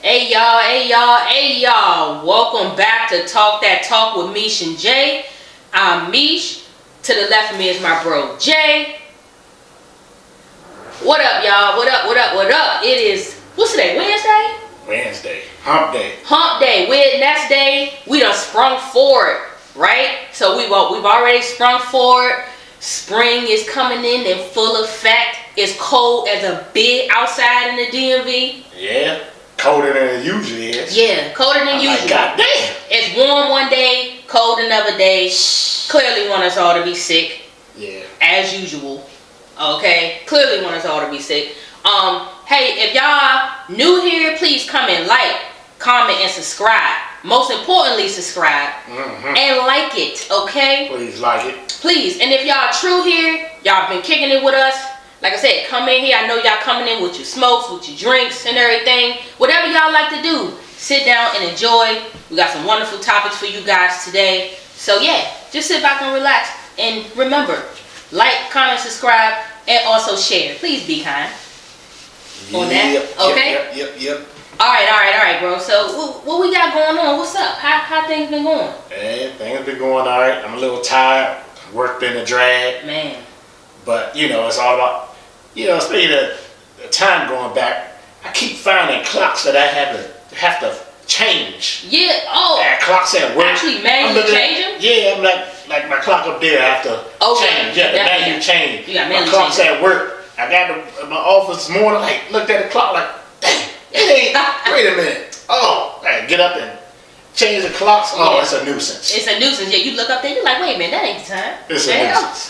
Hey y'all, hey y'all, hey y'all. Welcome back to Talk That Talk with Meesh and Jay. I'm Meesh. To the left of me is my bro Jay. What up, y'all? What up, what up, what up? It is, what's today, Wednesday? Wednesday. Hump day. Hump day. We're next day. We done sprung forward, right? So we've already sprung forward. Spring is coming in full effect. It's cold as a bit outside in the DMV. Yeah. Colder than it usually is. Yeah, colder than usual. Like, goddamn. It's warm one day, cold another day. Clearly want us all to be sick. Yeah. As usual. Okay? Clearly want us all to be sick. Hey, if y'all new here, please come and like, comment, and subscribe. Most importantly, subscribe and like it, okay? Please like it. Please. And if y'all true here, y'all been kicking it with us. Like I said, come in here. I know y'all coming in with your smokes, with your drinks and everything. Whatever y'all like to do, sit down and enjoy. We got some wonderful topics for you guys today. So yeah, just sit back and relax. And remember, like, comment, subscribe, and also share. Please be kind on that. Okay? Yep. All right, bro. So what we got going on? What's up? How things been going? Man, things been going all right. I'm a little tired. Work been a drag. Man. But, it's all about, speaking of the time going back, I keep finding clocks that I have to change. Yeah, oh. Clocks at work. Actually, manually change them? Yeah, I'm like my clock up there, I have to change. Yeah, the manual change. You got my manual clock's change. at work. I got to my office this morning, looked at the clock, damn, it ain't, wait a minute. Oh, I gotta get up and change the clocks. Oh, it's a nuisance. It's a nuisance. Yeah, you look up there, you're like, wait a minute, that ain't the time. It's a nuisance.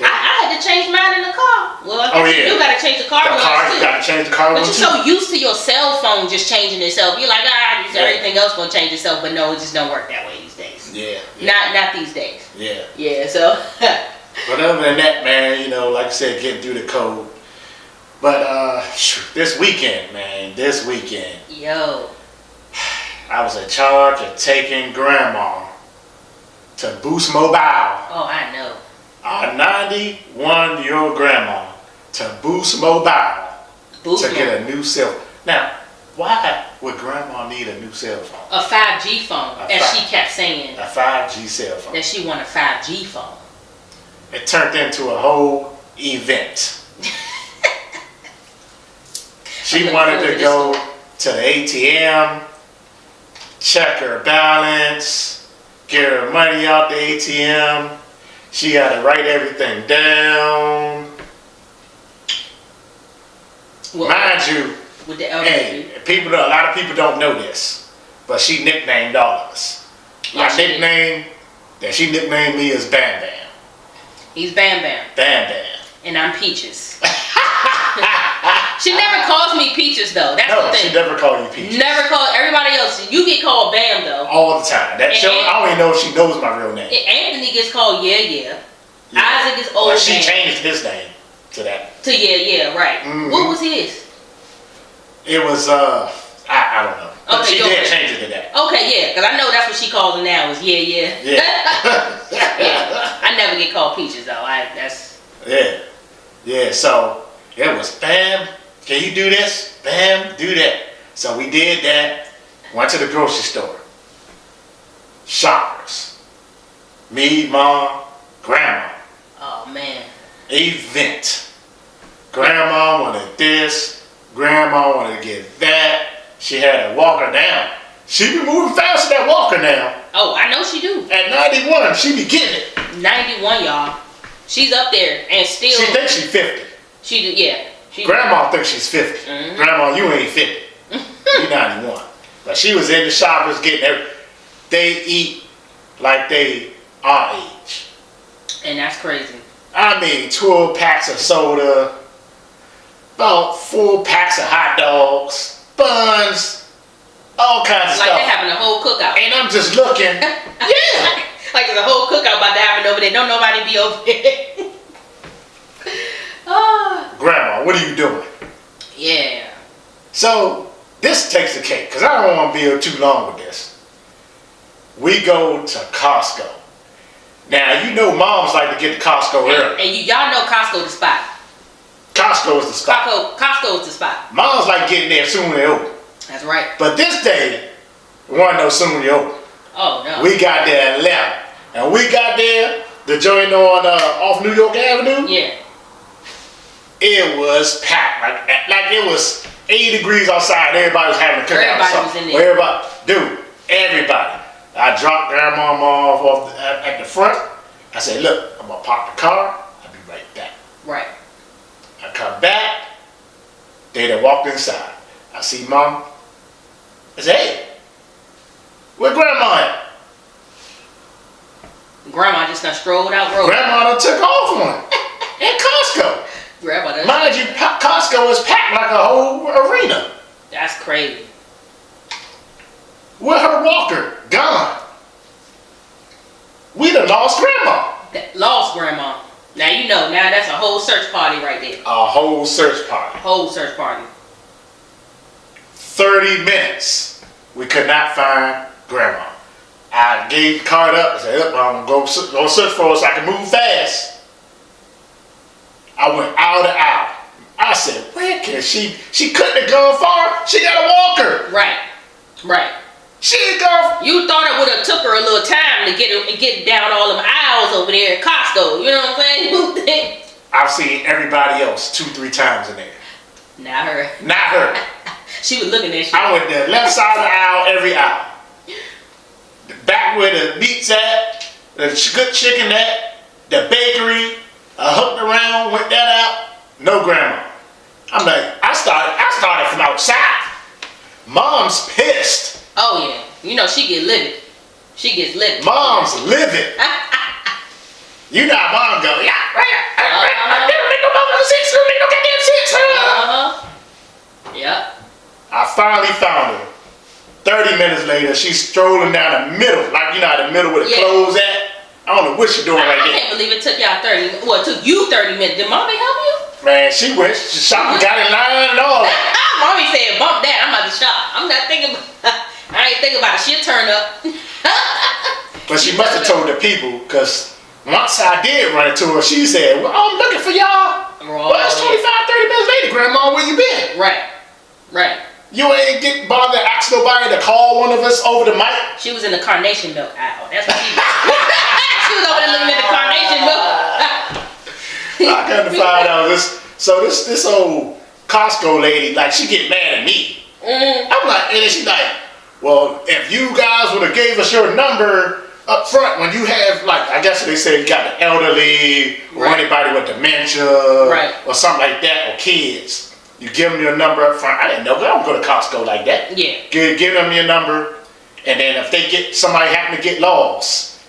I had to change mine in the car. Well, I guess you gotta change the car. You gotta change the car. But you're so used to your cell phone just changing itself. You're like, everything else gonna change itself. But no, it just don't work that way these days. Yeah. Not these days. Yeah. Yeah. So. But other than that, man, like I said, getting through the cold. But this weekend, man, Yo. I was in charge of taking Grandma to Boost Mobile. Oh, I know. Our 91-year-old grandma to Boost Mobile to get a new cell phone. Now, why would Grandma need a new cell phone? A 5G phone, as she kept saying. A 5G cell phone. That she wanted a 5G phone. It turned into a whole event. She wanted to go to the ATM, check her balance, get her money out the ATM. She had to write everything down. Mind you, a lot of people don't know this, but she nicknamed all of us. My nickname that she nicknamed me is Bam Bam. He's Bam Bam. Bam Bam. And I'm Peaches. She never calls me Peaches though. That's the thing. She never called you Peaches. Never called everybody else. You get called Bam though. All the time. I don't even know if she knows my real name. Anthony gets called Yeah. Isaac is old. Well, she changed his name to that. To Yeah, right. Mm-hmm. What was his? It was I don't know. But she did change it to that. Okay, yeah, because I know that's what she calls him now is Yeah. Yeah. I never get called Peaches though. Yeah. So it was Bam. Can you do this? Bam, do that. So we did that. Went to the grocery store. Shoppers. Me, Mom, Grandma. Oh man. Event. Grandma wanted this. Grandma wanted to get that. She had to walk her down. She be moving fast in that walker now. Oh, I know she do. At 91, she be getting it. 91, y'all. She's up there and still. She thinks she's 50. She do, yeah. Grandma thinks she's 50. Mm-hmm. Grandma, you ain't 50. You 91. But she was in the shoppers getting everything. They eat like they our age. And that's crazy. I mean, 12 packs of soda, about 4 packs of hot dogs, buns, all kinds of stuff. Like they're having a whole cookout. And I'm just looking. Yeah. Like there's a whole cookout about to happen over there. Don't nobody be over there. Grandma, what are you doing? Yeah. So this takes the cake, because I don't want to be here too long with this. We go to Costco. Now, moms like to get to Costco early. And y'all know Costco the spot. Costco is the spot. Costco is the spot. Moms like getting there soon as they open. That's right. But this day, we wasn't no soon we open. Oh no. We got there at 11. And we got there, the joint on off New York Avenue. Yeah. It was packed. Like it was 80 degrees outside. Everybody was having a cookout. Everybody was in there. Everybody. I dropped grandmama off at the front. I said, look, I'm gonna park the car. I'll be right back. Right. I come back. They done walked inside. I see mom. I said, hey, where grandma at? Grandma just done strolled out road. Grandma done took off on it. In Costco. Grandma done. Mind you, Costco is packed like a whole arena. That's crazy. With her walker gone. We done lost grandma. Lost grandma. Now you know. Now that's a whole search party right there. A whole search party. Whole search party. 30 minutes. We could not find grandma. I gave the card up and said, look, I'm going to go search for her so I can move fast. I went out the aisle. I said, where can she? She couldn't have gone far. She got a walker. Right. Right. She ain't gone. You thought it would have took her a little time to get down all them aisles over there at Costco. You know what I'm saying? I've seen everybody else 2-3 times in there. Not her. Not her. She was looking at shit. I went the left side of the aisle, every aisle. The back where the meat's at, the good chicken at, the bakery. I hooked around, went that out. No grandma. I'm like, I started from outside. Mom's pissed. Oh yeah. You know she get livid. She gets livid. Mom's livid. You know how mom go, yeah, right. I didn't make no motherfucking sense. I didn't make no goddamn sense. Yep. I finally found her. 30 minutes later, she's strolling down the middle, like you know how the middle where the clothes at. I don't know what she's doing right I there. can't believe it took y'all 30. Well, it took you 30 minutes. Did mommy help you? Man, she went, she shopped, got in line and all that. Mommy said, bump that. I'm about to shop. I'm not thinking about I ain't thinking about it. She'll turn up. But she must have told the people, because once I did run into her, she said, well, I'm looking for y'all. Well, it's 25, 30 minutes later, Grandma, where you been? Right. Right. You ain't get bothered to ask nobody to call one of us over the mic? She was in the carnation milk aisle. That's what she was. She was over there looking at the carnation milk. I couldn't find out this old Costco lady, like she get mad at me. I'm like, and then she like, well, if you guys would have gave us your number up front when you have, like, I guess they say you got the elderly or anybody with dementia or something like that, or kids. You give them your number up front. I didn't know. I don't go to Costco like that. Yeah. Give them your number, and then if they get somebody happen to get lost,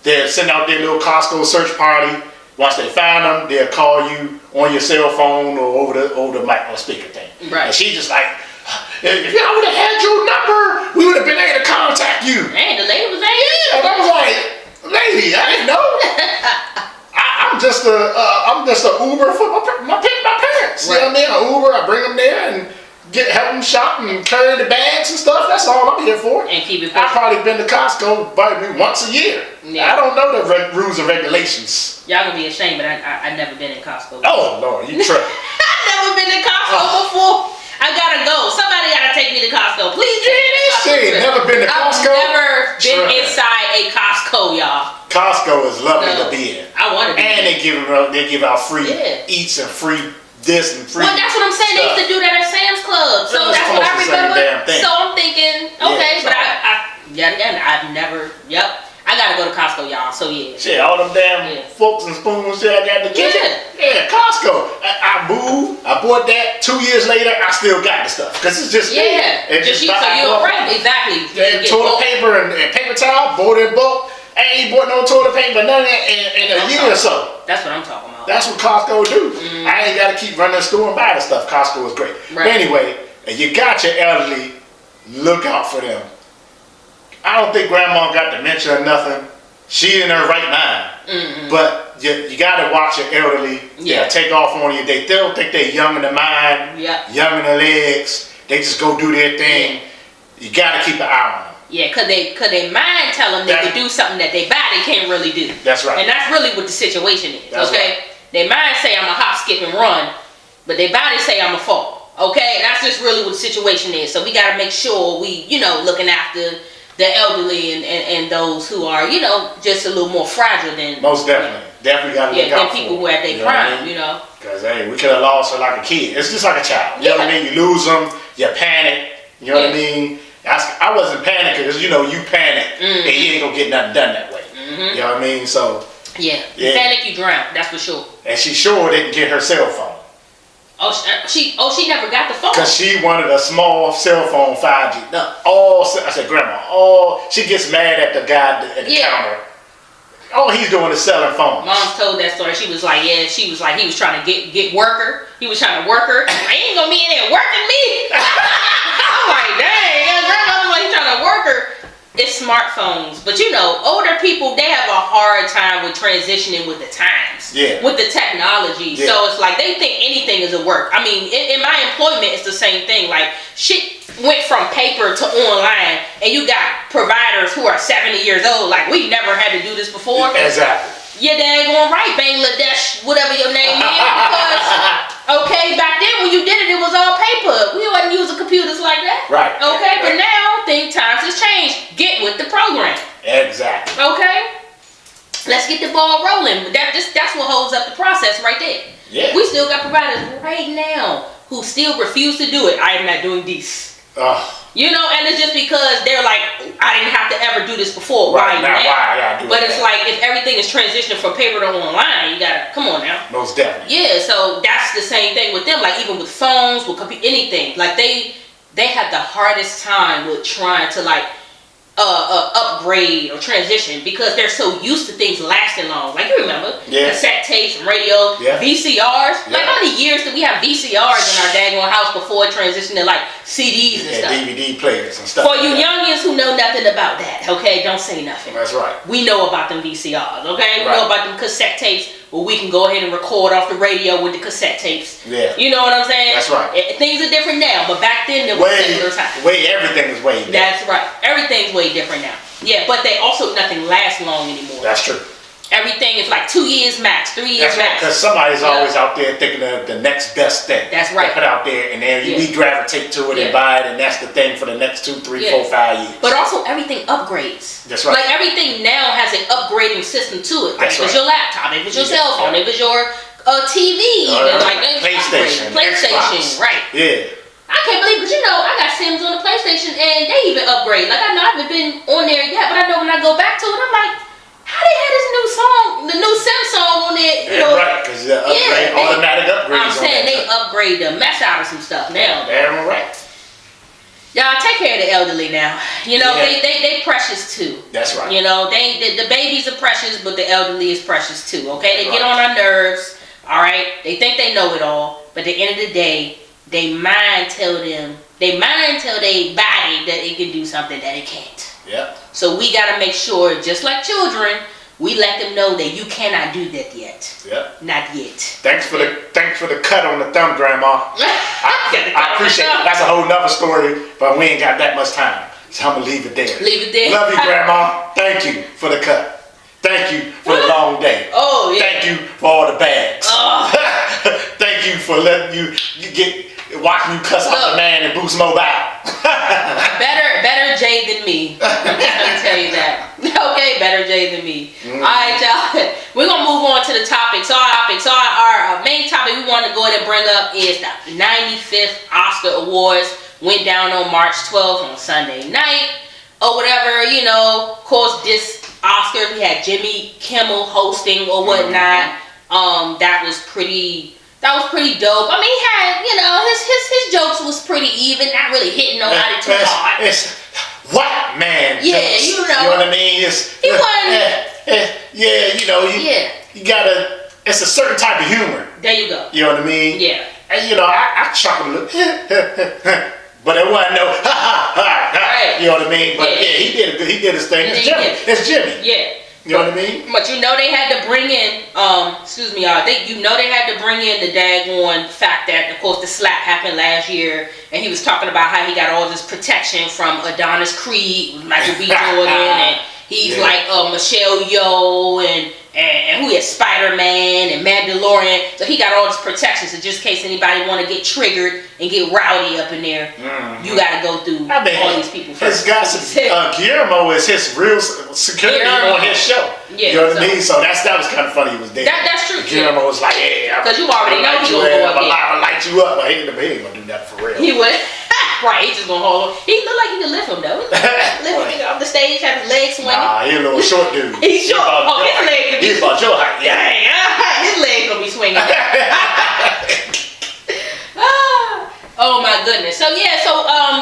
they'll send out their little Costco search party. Once they find them, they'll call you on your cell phone or over the mic or speaker thing. Right. And she just like, if y'all would have had your number, we would have been able to contact you. And the lady was there. Yeah, and I was like, lady, I didn't know. I'm just a Uber for my parents. You know what I mean? I Uber, I bring them there and help them shop and carry the bags and stuff. That's all I'm here for. And keep it. I've probably been to Costco probably once a year. Yeah. I don't know the rules and regulations. Y'all gonna be ashamed, but I never been in Costco. Oh Lord, you tripping. I've never been to Costco before. I gotta go. Somebody gotta take me to Costco. Please take me to Costco. She ain't never been to Costco? I've never been inside a Costco, y'all. Costco is lovely to be in. I want to be. And they give out free eats and free this and free. Well, that's what I'm saying. They used to do that at Sam's Club. So that's what I remember. So I'm thinking, okay, but yet again, I've never. Yep. I gotta go to Costco, y'all. So yeah. Shit, all them damn forks and spoons I got in the kitchen. Yeah, Costco. I moved. I bought that. 2 years later, I still got the stuff because it's just it's just you. So you're right, exactly. Toilet paper and paper towel. Bought in bulk. I ain't bought no toilet paper, none of that in a year or so. That's what I'm talking about. That's what Costco do. I ain't got to keep running the store and buy the stuff. Costco is great. Right. But anyway, if you got your elderly, look out for them. I don't think Grandma got dementia or nothing. She in her right mind. But you got to watch your elderly. Yeah. Take off on you. They don't think they're young in the mind, young in the legs. They just go do their thing. You got to keep an eye on them. Yeah, cause they mind tell them they could do something that their body can't really do. That's right. And that's really what the situation is. That's okay, right. Their mind say I'm a hop, skip, and run, but their body say I'm a fall. Okay, that's just really what the situation is. So we got to make sure we, looking after the elderly and those who are, just a little more fragile than. Most definitely. Definitely got to look out for people who are at their prime, Because, hey, we could have lost her like a kid. It's just like a child. You know what I mean? You lose them, you panic. You know what I mean? I wasn't panicking because, you panic and you ain't going to get nothing done that way. You know what I mean? So. Yeah. You panic, you drown. That's for sure. And she sure didn't get her cell phone. She never got the phone. Because she wanted a small cell phone, 5G. No, I said, Grandma, she gets mad at the guy at the counter. All he's doing is selling phones. Mom told that story. She was like, he was trying to get worker. He was trying to work her. I ain't gonna be in there working me. I'm like, dang, Grandma was like, he's trying to work her. It's smartphones, but older people, they have a hard time with transitioning with the times, with the technology. So it's like they think anything is a work. I mean, in my employment, it's the same thing. Like shit went from paper to online, and you got providers who are 70 years old. Like we never had to do this before. Exactly. Your dad going right, Bangladesh, whatever your name is. Because back then when you did it, it was all paper. We wasn't using computers like that. Right. Okay, but now times has changed. Get with the program. Exactly. Okay. Let's get the ball rolling. But that's what holds up the process right there. Yeah. We still got providers right now who still refuse to do it. I am not doing this. And it's just because they're like, I didn't have to ever do this before. Right, now? Why I gotta do but it it's like if everything is transitioning from paper to online, you gotta come on now. Most definitely. Yeah, so that's the same thing with them. Like even with phones, with anything, like they have the hardest time with trying to upgrade or transition because they're so used to things lasting long. Like you remember, cassette tapes, radio, VCRs. Like how many years did we have VCRs in our daggone house before it transitioned to like CDs and stuff? DVD players and stuff. For you youngins who know nothing about that, okay, don't say nothing. That's right. We know about them VCRs, okay? We know about them cassette tapes where we can go ahead and record off the radio with the cassette tapes. Yeah. You know what I'm saying? That's right. Things are different now, but back then there was similar times. Everything is way different. That's right. Everything's way different now. Yeah, but nothing lasts long anymore. That's true. Everything is like 2 years max, 3 years max. Because somebody's always out there thinking of the next best thing. That's right. They put out there, and then we gravitate to it and buy it, and that's the thing for the next 2, 3, 4, 5 years. But also everything upgrades. That's right. Like everything now has an upgrading system to it. Like if it's your laptop, if it's your cell phone, if it's your TV, even like PlayStation, Xbox. Right? Yeah. I can't believe, but I got Sims on the PlayStation, and they even upgrade. Like I know I haven't been on there yet, but I know when I go back to it, I'm like, how they had this new song, the new Sim song on there? Right, because the automatic upgrades. I'm saying they upgrade the mess out of some stuff now. Damn right. Y'all take care of the elderly now. They precious too. That's right. The babies are precious, but the elderly is precious too. Okay, they get on our nerves. All right, they think they know it all, but at the end of the day, they mind tell their body that it can do something that it can't. Yep. So we gotta make sure, just like children, we let them know that you cannot do that yet. Yep. Not yet. Thanks for the cut on the thumb, Grandma. I appreciate it. That's a whole nother story, but we ain't got that much time. So I'm gonna leave it there. Leave it there. Love you, Grandma. Thank you for the cut. Thank you for the long day. Oh yeah. Thank you for all the bags. Oh. Thank you for letting you watching you cuss out the man and Boost Mobile. better Jay than me. I'm just gonna tell you that. Okay, better Jay than me. All right, y'all. We're gonna move on to the topic. So our main topic we want to go ahead and bring up is the 95th Oscar Awards. Went down on March 12th on Sunday night or whatever. Of course, this Oscar we had Jimmy Kimmel hosting or whatnot. That was pretty dope. I mean, he had, his jokes was pretty even, not really hitting nobody too hard. It's white man jokes. You know what I mean? You gotta, it's a certain type of humor. There you go. You know what I mean? Yeah. And I chuckled a little, but it wasn't no ha ha ha. Right. You know what I mean? But he did his thing. It's Jimmy. Yeah. You know what I mean? But they had to bring in, excuse me, y'all. They had to bring in the daggone fact that, of course, the slap happened last year, and he was talking about how he got all this protection from Adonis Creed, Michael B. Jordan, and he's like Michelle Yeoh, and and who is Spider-Man and Mandalorian. So he got all this protection. So just in case anybody want to get triggered and get rowdy up in there, you got to go through all these people first. Guillermo is his real security on his show. Yeah, you know what I mean? So that was kind of funny. He was there. That's true. Guillermo was like, yeah, because you already know he gonna go up there. I light you up, but he ain't gonna do that for real. He would. Right, he just gonna hold him. He look like he can lift him though. Lift him off the stage, have his legs swinging. Nah, he a little short dude. He's short. His legs. He's about your height. Yeah, his legs gonna be swinging. Oh my goodness. So yeah,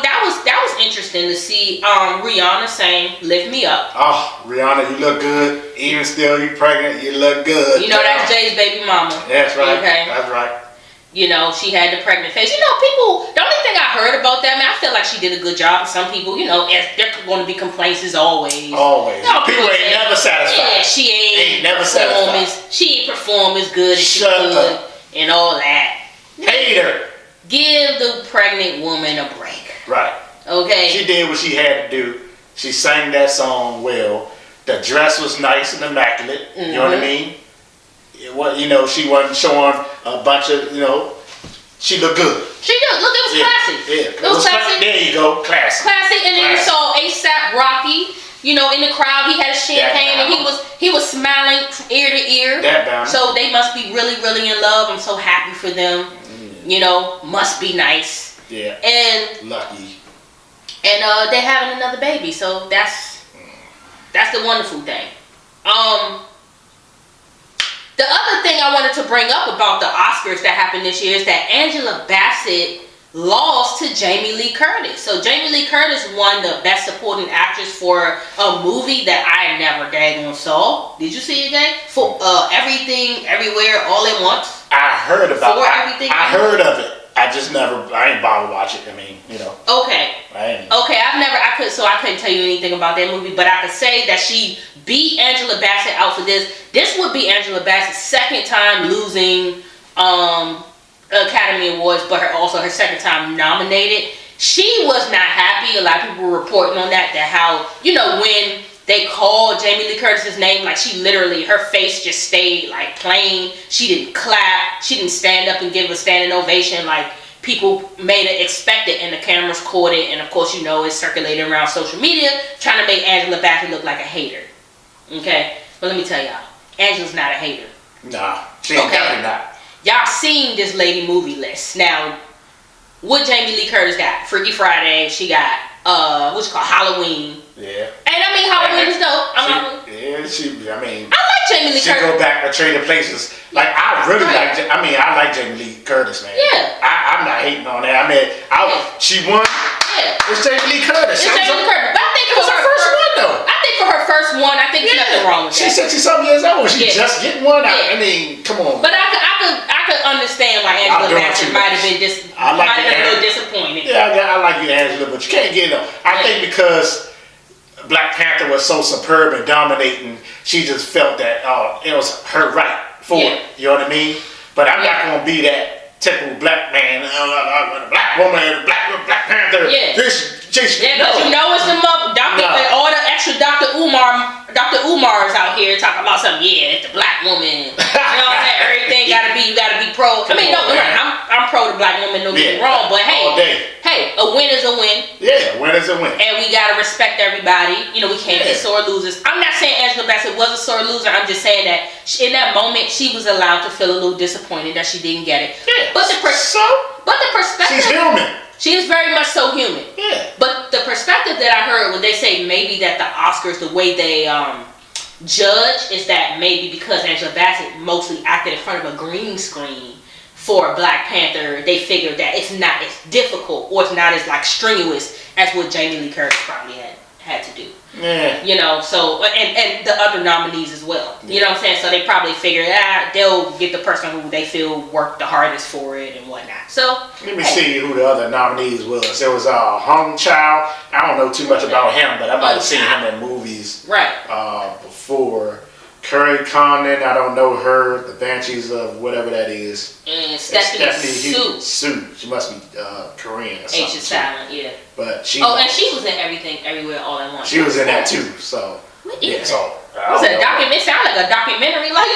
that was interesting to see Rihanna saying "Lift Me Up." Oh, Rihanna, you look good. Even still, you pregnant, you look good. You know that's Jay's baby mama. That's right. Okay. That's right. You know, she had the pregnant face. You know, people, the only thing I heard about that, man, I feel like she did a good job. Some people, you know, there going to be complaints as always. Always. You know, people ain't never satisfied. Yeah, she ain't never satisfied. She ain't perform as good as she could and all that. Hater. Give the pregnant woman a break. Right. Okay. She did what she had to do. She sang that song well. The dress was nice and immaculate. You know what I mean? You know, she wasn't showing a bunch of, you know, she looked good. She did. Look, it was classy. Yeah. It was classy. There you go, classy. Classy. And then you saw A$AP Rocky, you know, in the crowd. He had a champagne and he was smiling ear to ear. So they must be really, really in love. I'm so happy for them. You know, must be nice. Yeah. And lucky. And they're having another baby. So that's the wonderful thing. The other thing I wanted to bring up about the Oscars that happened this year is that Angela Bassett lost to Jamie Lee Curtis. So Jamie Lee Curtis won the Best Supporting Actress for a movie that I never daggone saw. Did you see it, Jay? For Everything, Everywhere, All at Once. I heard about it. I heard of it. I ain't bothered to watch it. I mean, you know. Okay. Okay, I couldn't tell you anything about that movie, but I could say that she beat Angela Bassett out for this. This would be Angela Bassett's second time losing Academy Awards, but also her second time nominated. She was not happy. A lot of people were reporting on that how, you know, when they called Jamie Lee Curtis's name, like she literally, her face just stayed like plain. She didn't clap. She didn't stand up and give a standing ovation like people made it expect it, and the cameras caught it. And of course, you know, it's circulating around social media trying to make Angela Bassett look like a hater. Okay? But let me tell y'all, Angela's not a hater. Nah, she ain't definitely not. Y'all seen this lady movie list. Now, what Jamie Lee Curtis got? Freaky Friday. She got, what's called Halloween. Yeah. And I mean, Halloween is dope. I like Jamie Lee Curtis. She go back to Trading Places. Like, I like Jamie Lee Curtis, man. Yeah. I'm not hating on that. I mean, she won. Yeah. It's Jamie Lee Curtis. It's Jamie Lee Curtis. But I think for her first one, though. I think for her first one, I think there's nothing wrong with that. She's 60-something years old. She just getting one out. I mean, come on. But I could understand why Angela Bassett might have been a little disappointed. Yeah, I like you, Angela, but you can't get it. I think because Black Panther was so superb and dominating, she just felt that it was her right for it. You know what I mean? But I'm not gonna be that typical black man, black woman, Black Panther. Yeah. Because you know it's the all the extra Dr. Umar's out here talking about something. Yeah, it's the black woman. You know what I'm saying? Everything you gotta be pro. I mean, I'm pro the black woman. Don't get me wrong, but hey, a win is a win. Yeah, a win is a win. And we gotta respect everybody. You know, we can't be sore losers. I'm not saying Angela Bassett was a sore loser. I'm just saying that in that moment she was allowed to feel a little disappointed that she didn't get it. Yeah. But the perspective. She's human. She is very much so human. Yeah. But the perspective that I heard when they say maybe that the Oscars, the way they judge, is that maybe because Angela Bassett mostly acted in front of a green screen for Black Panther, they figured that it's not as difficult or it's not as like strenuous as what Jamie Lee Curtis probably had to do. Yeah. You know, so and the other nominees as well. You know what I'm saying? So they probably figured they'll get the person who they feel worked the hardest for it and whatnot. So let me see who the other nominees was. There was Hong Chow. I don't know too much about him, but I might have seen him in movies before. Curry Condon, I don't know her. The Banshees of whatever that is. And Stephanie Su. She must be Korean or something. H is silent, yeah. But she. And she was in Everything, Everywhere, All at Once. She was in that too. So what is so What's that document? Sound like a documentary, like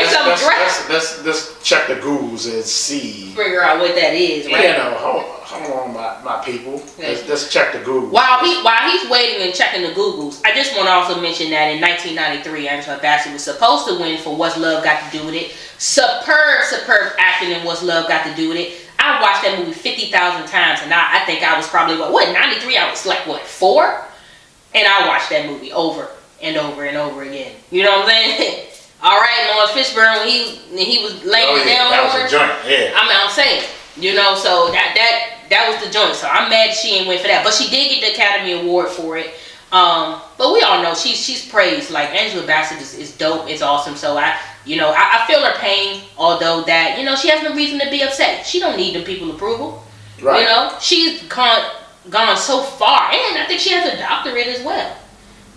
some dress. Let's check the Googles and see. Figure out what that is, right? Yeah, no, hold on, my people. Let's check the Googles. While he's waiting and checking the Googles, I just want to also mention that in 1993, Angela Bassett was supposed to win for What's Love Got to Do with It. Superb acting in What's Love Got to Do with It. I watched that movie 50,000 times, and I think I was probably 93? I was 4, and I watched that movie over and over and over again. You know what I'm saying? All right, Lawrence Fishburne, when he was laying down. That was a joint. Yeah. I'm saying, so that was the joint. So I'm mad she ain't win for that, but she did get the Academy Award for it. But we all know she's praised. Like Angela Bassett is dope. It's awesome. So I feel her pain. Although that she has no reason to be upset. She don't need them people's approval. Right. She's gone so far, and I think she has a doctorate as well.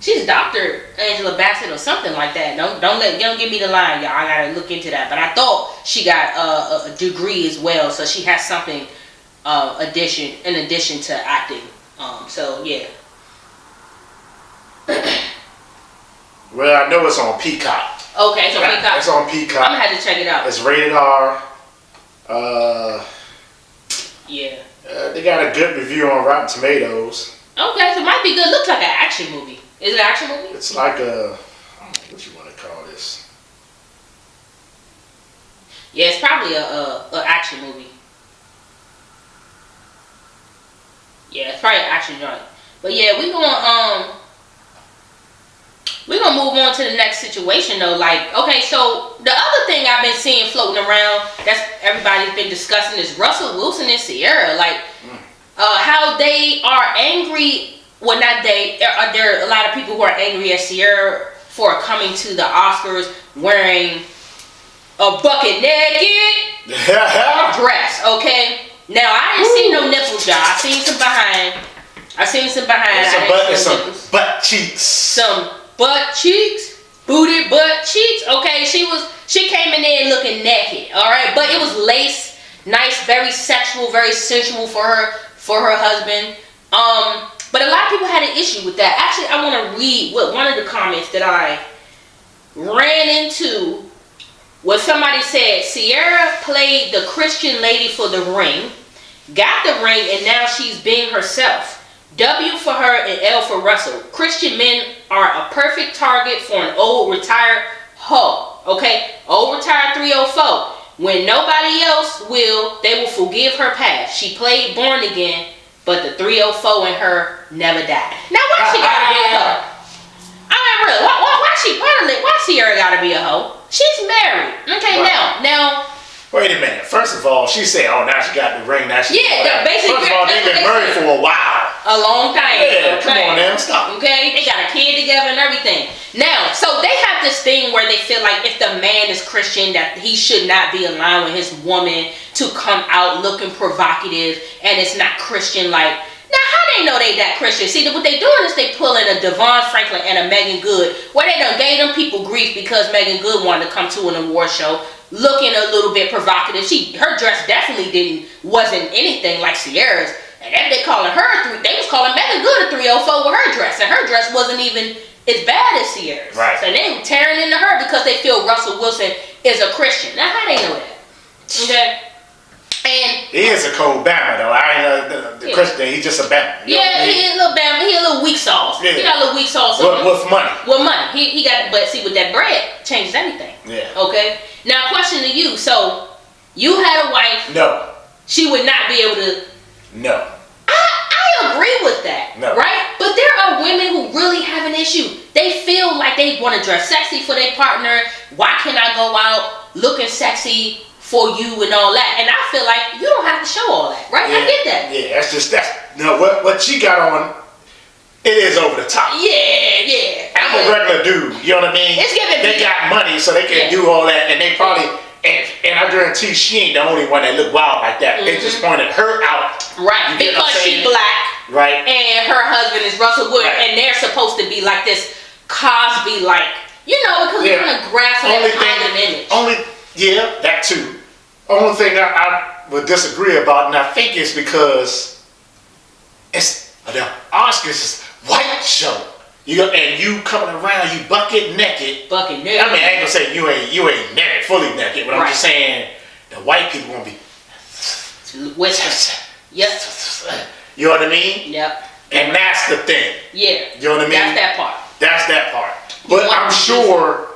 She's Dr. Angela Bassett or something like that. Don't give me the line, y'all. I gotta look into that. But I thought she got a degree as well, so she has something in addition to acting. So yeah. Well, I know it's on Peacock. Okay, it's on Peacock. It's on Peacock. I'm gonna have to check it out. It's rated R. Yeah. They got a good review on Rotten Tomatoes. Okay, so it might be good. Looks like an action movie. Is it an action movie? It's like a, what you want to call this? Yeah, it's probably a action movie. Yeah, it's probably an action joint. But yeah, we're gonna move on to the next situation though. Like, okay, so the other thing I've been seeing floating around that's everybody's been discussing is Russell Wilson and Ciara. Like, how they are angry. Well, not they. There are a lot of people who are angry at Ciara for coming to the Oscars wearing a bucket naked dress. Okay. Now I didn't see no nipples, y'all. I seen some behind. Some butt cheeks. Some butt cheeks, booty butt cheeks. Okay, she came in there looking naked. All right, but it was lace, nice, very sexual, very sensual for her husband. But a lot of people had an issue with that. Actually, I want to read what one of the comments that I ran into was somebody said, Ciara played the Christian lady for the ring, got the ring, and now she's being herself. W for her and L for Russell. Christian men are a perfect target for an old retired hoe. Okay? Old retired 304. When nobody else will, they will forgive her past. She played Born Again, but the 304 in her never died. Now why she gotta be a hoe? I mean, really, why Ciara gotta be a hoe? She's married. Okay, right. Now. Wait a minute. First of all, she said, "Oh, now she got the ring." Now she. Yeah, basically. First of all, they've been married for a while. A long time. Yeah, come on now, stop. Okay, they got a kid together and everything. Now, so they have this thing where they feel like if the man is Christian, that he should not be allowing his woman to come out looking provocative, and it's not Christian like. Now, how they know they that Christian? See, what they doing is they pulling a Devon Franklin and a Megan Good, where they done gave them people grief because Megan Good wanted to come to an award show looking a little bit provocative. Her dress definitely wasn't anything like Ciara's, and then they was calling Megan Good a 304 with her dress, and her dress wasn't even as bad as Ciara's. Right. So they were tearing into her because they feel Russell Wilson is a Christian. Now, how they know that? Okay. And he is a cold Bama though. I ain't the Christian. He's just a Bama. He is a little Bama. He a little weak sauce. Yeah. He got a little weak sauce. With money. With money. He got. But see, with that bread, changes everything. Yeah. Okay. Now, question to you. So, you had a wife. No. She would not be able to. No. I agree with that. No. Right. But there are women who really have an issue. They feel like they want to dress sexy for their partner. Why can't I go out looking sexy for you and all that? And I feel like you don't have to show all that, right? Yeah, I get that. Yeah, that's no what she got on. It is over the top. Yeah. I'm a regular dude. You know what I mean? It's giving. They got money, so they can do all that, and they probably. And I guarantee she ain't the only one that look wild like that. Mm-hmm. They just pointed her out. Right, because she black. Right. And her husband is Russell Wood, right. And they're supposed to be like this Cosby-like, because they're going to grasp that positive image. Yeah, that too. Only thing I would disagree about, and I think it's because it's the Oscars is white show. And you coming around, you bucket naked. Bucket naked. I mean, I ain't gonna say you ain't naked, fully naked, but I'm just saying the white people gonna be whispering. Yep. You know what I mean? Yep. And that's the thing. Yeah. You know what I mean? That's that part. That's that part. But I'm sure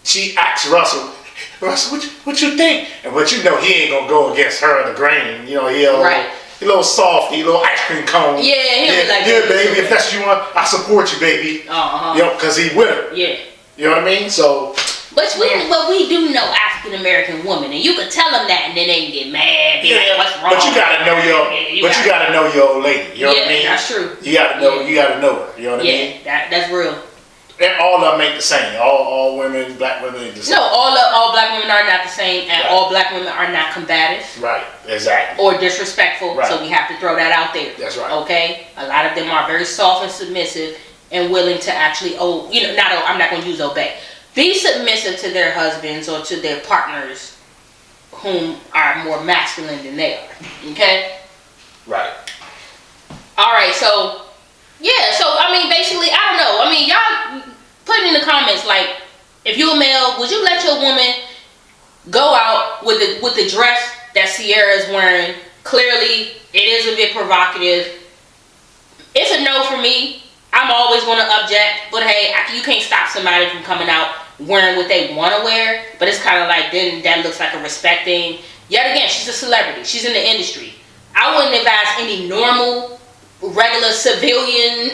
she asked Russell, what you think? And but you know he ain't gonna go against her in the grain. You know, he'll a little softy, little ice cream cone. Yeah, he'll be like, yeah, baby. If that's what you want, I support you, baby. You know, cause he with her. Yeah. You know what I mean? So. But we do know African American women, and you can tell them that, and then they can get mad. Be like, what's wrong? But you gotta know you gotta know your old lady. You know what I mean? That's true. You gotta know. You gotta know her. You know what I mean? Yeah, that's real. And all of them ain't the same. All women, black women ain't the same. No, all black women are not the same, and all black women are not combative. Right. Exactly. Or disrespectful. Right. So we have to throw that out there. That's right. Okay. A lot of them are very soft and submissive, and willing to actually I'm not going to use obey. Be submissive to their husbands or to their partners whom are more masculine than they are. Okay? Right. Alright, so I mean basically, I don't know. I mean, y'all put in the comments, like, if you're a male, would you let your woman go out with the dress that Ciara is wearing? Clearly, it is a bit provocative. It's a no for me. I'm always going to object, but hey, you can't stop somebody from coming out wearing what they want to wear, but it's kind of like, then that looks like a respect thing. Yet again, she's a celebrity. She's in the industry. I wouldn't advise any normal, regular civilian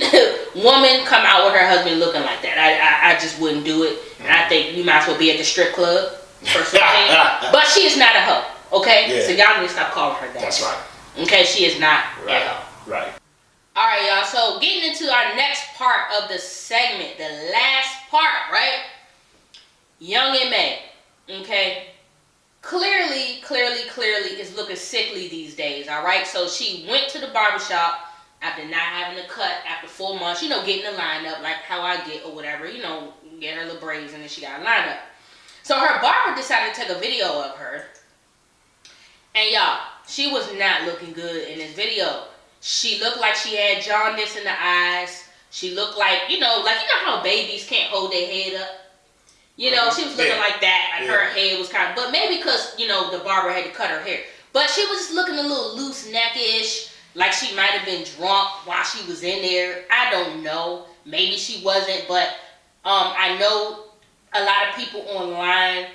woman come out with her husband looking like that. I just wouldn't do it. And I think you might as well be at the strip club. But she is not a hoe, okay? Yeah. So y'all need to stop calling her that. That's right. Okay, she is not a hoe. Right. All right, y'all. So getting into our next part of the segment, the last part, right? Young M.A., okay? Clearly is looking sickly these days, all right? So she went to the barbershop after not having a cut after 4 months, getting the lineup like how I get or whatever, get her little braids and then she got a lineup. So her barber decided to take a video of her. And y'all, she was not looking good in this video. She looked like she had jaundice in the eyes. She looked like, how babies can't hold their head up. She was looking like that. Like her head was kind of, but maybe because, the barber had to cut her hair. But she was just looking a little loose neckish, like she might have been drunk while she was in there. I don't know. Maybe she wasn't, but I know a lot of people online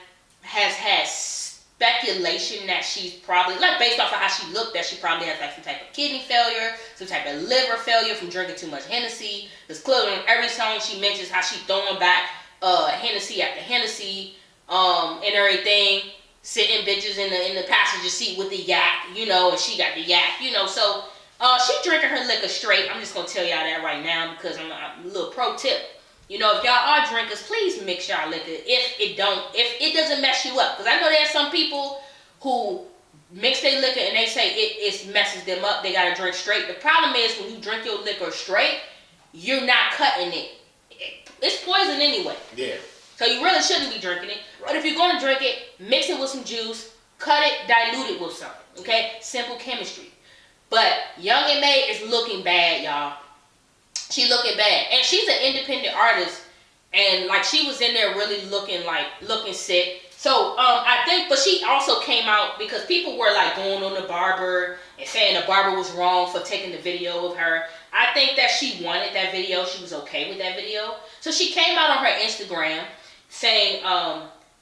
has had speculation that she's probably, like based off of how she looked, that she probably has like some type of kidney failure, some type of liver failure from drinking too much Hennessy. Because clearly on every song she mentions how she's throwing back Hennessy after Hennessy, and everything, sitting bitches in the passenger seat with the yak, and she got the yak, so she drinking her liquor straight. I'm just gonna tell y'all that right now because I'm a little pro tip. If y'all are drinkers, please mix y'all liquor. If it doesn't mess you up, because I know there's some people who mix their liquor and they say it messes them up. They gotta drink straight. The problem is when you drink your liquor straight, you're not cutting it. It's poison anyway. Yeah. So you really shouldn't be drinking it. Right. But if you're going to drink it, mix it with some juice, cut it, dilute it with something. Okay? Simple chemistry. But Young M.A. is looking bad, y'all. She looking bad. And she's an independent artist. And like she was in there really looking sick. So I think, but she also came out because people were like going on the barber and saying the barber was wrong for taking the video of her. I think that she wanted that video. She was okay with that video. So she came out on her Instagram saying,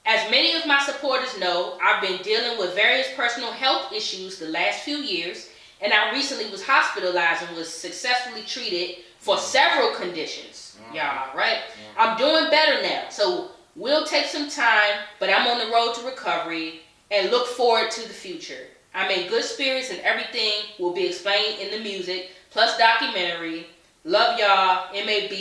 as many of my supporters know, I've been dealing with various personal health issues the last few years, and I recently was hospitalized and was successfully treated for several conditions. Y'all, right? I'm doing better now. So we'll take some time, but I'm on the road to recovery and look forward to the future. I'm in good spirits and everything will be explained in the music, plus documentary. Love y'all, MAB.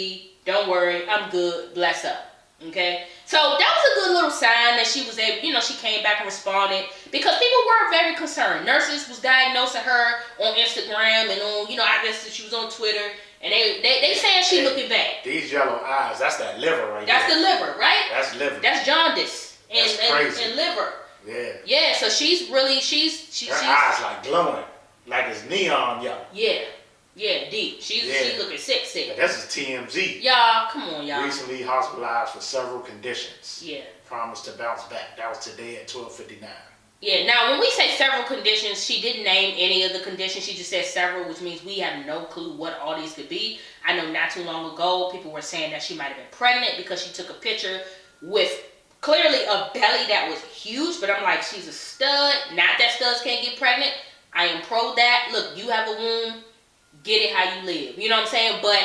Don't worry, I'm good. Bless up. Okay? So that was a good little sign that she was able, she came back and responded because people were very concerned. Nurses was diagnosing her on Instagram and on, I guess she was on Twitter, and they saying she looking bad. These yellow eyes, that's that liver right there. That's the liver, right? That's liver. That's jaundice and liver. Yeah. Yeah, so she's really, her eyes like glowing, like it's neon yellow. Yeah. Yeah, deep. She looking sick. But this is TMZ. Y'all, come on, y'all. Recently hospitalized for several conditions. Yeah. Promised to bounce back. That was today at 12:59. Yeah, now when we say several conditions, she didn't name any of the conditions. She just said several, which means we have no clue what all these could be. I know not too long ago, people were saying that she might have been pregnant because she took a picture with clearly a belly that was huge. But I'm like, she's a stud. Not that studs can't get pregnant. I am pro that. Look, you have a womb. Get it how you live. You know what I'm saying? But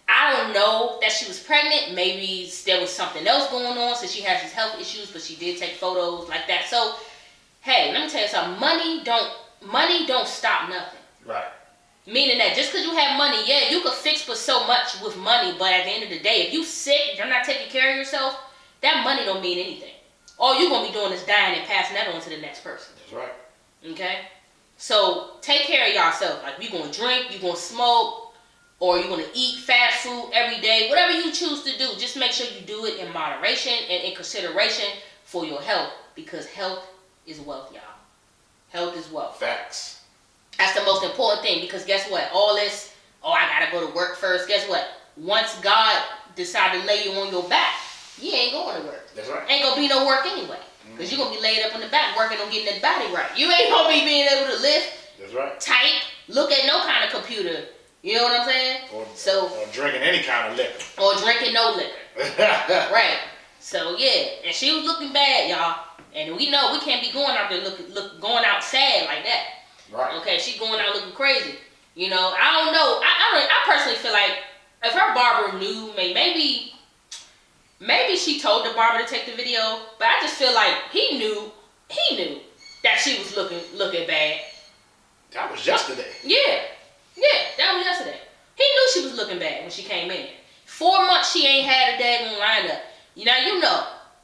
I don't know that she was pregnant. Maybe there was something else going on. So she has these health issues, but she did take photos like that. So hey, let me tell you something. Money don't stop nothing. Right. Meaning that just because you have money, yeah, you could fix for so much with money, but at the end of the day, if you sick, you're not taking care of yourself, that money don't mean anything. All you're going to be doing is dying and passing that on to the next person. That's right. Okay? So take care of yourself. Like, you're going to drink, you're going to smoke, or you're going to eat fast food every day. Whatever you choose to do, just make sure you do it in moderation and in consideration for your health, because health is wealth, y'all. Health is wealth. Facts. That's the most important thing, because guess what? All this, I gotta go to work first. Guess what? Once God decide to lay you on your back, you ain't going to work. That's right. Ain't gonna be no work anyway, because you're gonna be laid up in the back working on getting that body right. You ain't gonna be being able to lift, that's right, type, look at no kind of computer. You know what I'm saying? Or drinking any kind of liquor. Or drinking no liquor. Right. So yeah, and she was looking bad, y'all. And we know we can't be going out there going out sad like that. Right. Okay, she going out looking crazy. You know, I don't know. I personally feel like if her barber knew, maybe she told the barber to take the video, but I just feel like he knew that she was looking bad. That was yesterday. Yeah, that was yesterday. He knew she was looking bad when she came in. 4 months she ain't had a daggone lineup.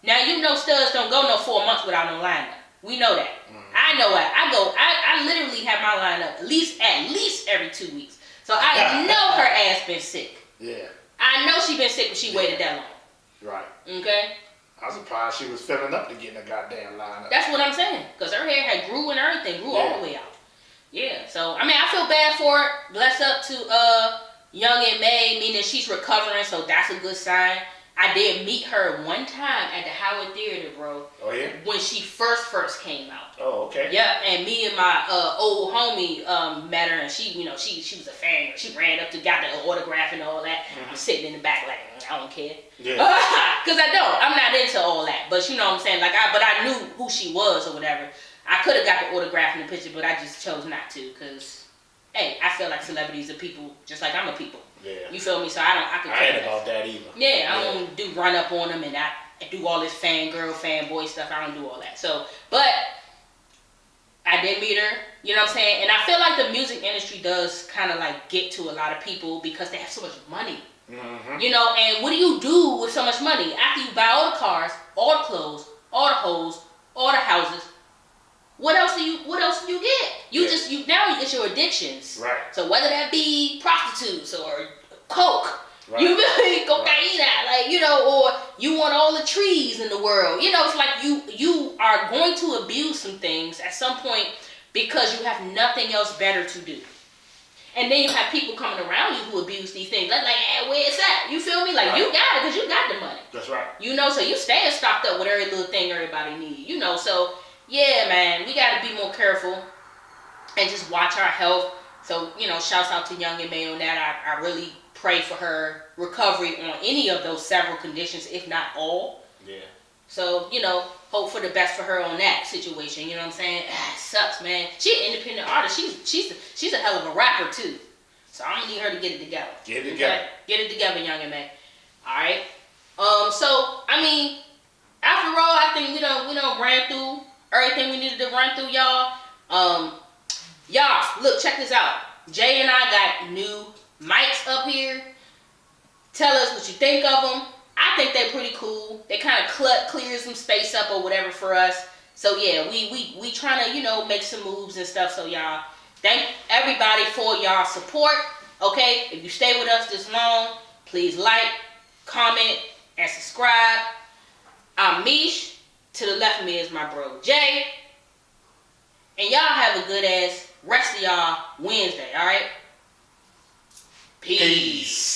Now you know studs don't go no 4 months without no lineup. We know that. I know it. I literally have my lineup at least every 2 weeks. So I know her ass been sick. Yeah. I know she been sick when she waited that long. Right. Okay? I'm surprised she was filling up to getting a goddamn lineup. That's what I'm saying. Because her hair had grew and everything. Grew all the way out. Yeah. So, I mean, I feel bad for her. Bless up to Young and May, meaning she's recovering. So that's a good sign. I did meet her one time at the Howard Theater, bro. Oh, yeah? When she first came out. Oh, okay. Yeah, and me and my old homie met her, and she was a fan. She ran up to got the autograph and all that. I'm sitting in the back like, I don't care. Yeah. Because I'm not into all that. But you know what I'm saying? But I knew who she was or whatever. I could have got the autograph and the picture, but I just chose not to because, hey, I feel like celebrities are people just like I'm a people. Yeah. You feel me? So I could I ain't about that either. Yeah, I don't do run up on them and I do all this fangirl, fanboy stuff. I don't do all that. So, but I did meet her, you know what I'm saying? And I feel like the music industry does kind of like get to a lot of people because they have so much money. Mm-hmm. You know, and what do you do with so much money? After you buy all the cars, all the clothes, all the hoes, all the houses, what else do you get? Now it's your addictions. Right. So whether that be prostitutes or coke, right. You really cocaine, like, you know, or you want all the trees in the world. You know, it's like you are going to abuse some things at some point because you have nothing else better to do. And then you have people coming around you who abuse these things. Like, hey, where it's at? You feel me? Like, right. You got it because you got the money. That's right. You know, so you staying stocked up with every little thing everybody needs. You know, so yeah, man, we got to be more careful and just watch our health. So, you know, shouts out to Young and May on that. I really pray for her recovery on any of those several conditions, if not all. Yeah. So, you know, hope for the best for her on that situation. You know what I'm saying? It sucks, man. She's an independent artist. She's a hell of a rapper too. So I'm gonna need her to get it together. Get it together. Okay? Get it together, Young and May. All right. So I mean, after all, I think we don't ran through everything we needed to run through, y'all. Y'all, look, check this out. Jay and I got new mics up here. Tell us what you think of them. I think they're pretty cool. They kind of clear some space up or whatever for us. So yeah, we trying to, you know, make some moves and stuff. So y'all, thank everybody for y'all support. Okay, if you stay with us this long, please like, comment, and subscribe. I'm Meesh. To the left of me is my bro Jay. And y'all have a good ass rest of y'all Wednesday, alright? Peace.